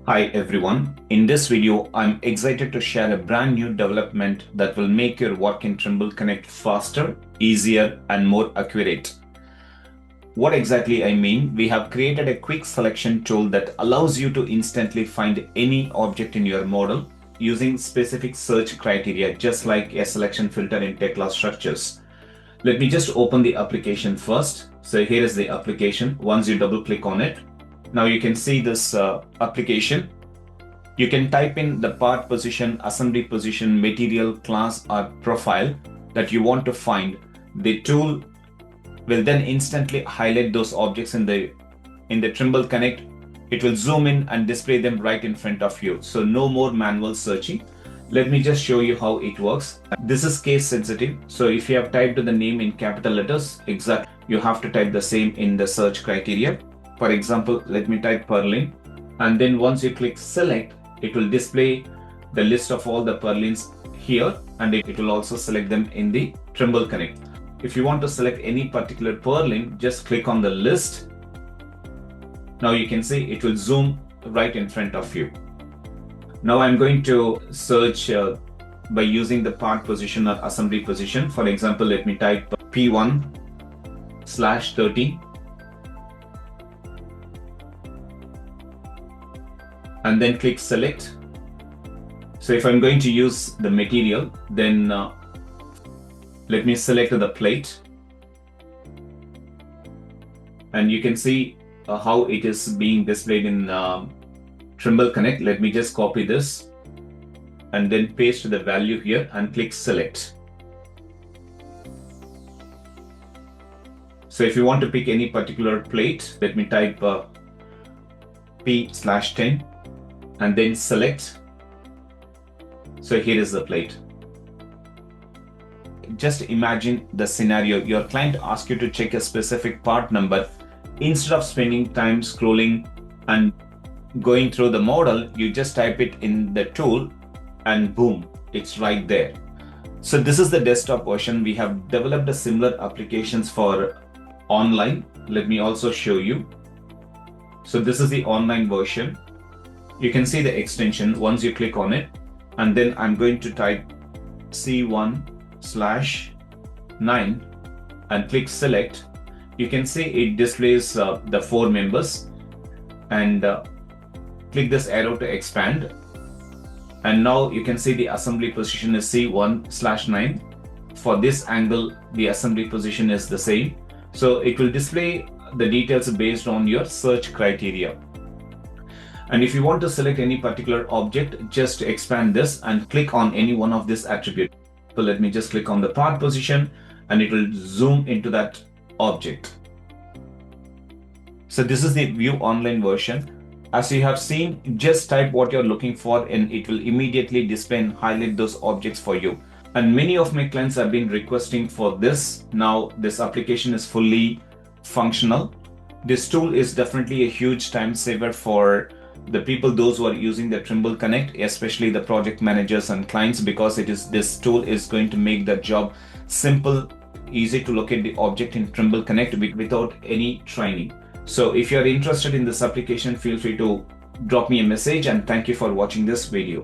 Hi everyone. In this video, I'm excited to share a brand new development that will make your work in Trimble Connect faster, easier, and more accurate. What exactly I mean, we have created a quick selection tool that allows you to instantly find any object in your model using specific search criteria, just like a selection filter in tech-class structures. Let me just open the application first. So here is the application. Once you double click on it, now you can see this application. You can type in the part position, assembly position, material, class, or profile that you want to find. The tool will then instantly highlight those objects in the Trimble Connect. It will zoom in and display them right in front of you. So no more manual searching. Let me just show you how it works. This is case sensitive. So if you have typed the name in capital letters, exactly, you have to type the same in the search criteria. For example, let me type purlin, and then once you click select, it will display the list of all the purlins here, and it will also select them in the Trimble Connect. If you want to select any particular purlin, just click on the list. Now you can see it will zoom right in front of you. Now I'm going to search by using the part position or assembly position. For example, let me type P1/13. And then click select. So if I'm going to use the material, then let me select the plate. And you can see how it is being displayed in Trimble Connect. Let me just copy this and then paste the value here and click select. So if you want to pick any particular plate, let me type P/10. And then select. So here is the plate. Just imagine the scenario. Your client asks you to check a specific part number. Instead of spending time scrolling and going through the model, you just type it in the tool and boom, it's right there. So this is the desktop version. We have developed a similar applications for online. Let me also show you. So this is the online version. You can see the extension once you click on it, and then I'm going to type C1/9 and click select. You can see it displays the 4 members, and click this arrow to expand. And now you can see the assembly position is C1/9. For this angle, the assembly position is the same. So it will display the details based on your search criteria. And if you want to select any particular object, just expand this and click on any one of these attributes. So let me just click on the part position and it will zoom into that object. So this is the view online version. As you have seen, just type what you're looking for and it will immediately display and highlight those objects for you. And many of my clients have been requesting for this. Now this application is fully functional. This tool is definitely a huge time saver for the people, those who are using the Trimble Connect, especially the project managers and clients, because this tool is going to make the job simple, easy to locate the object in Trimble Connect without any training. So if you're interested in this application, feel free to drop me a message, and thank you for watching this video.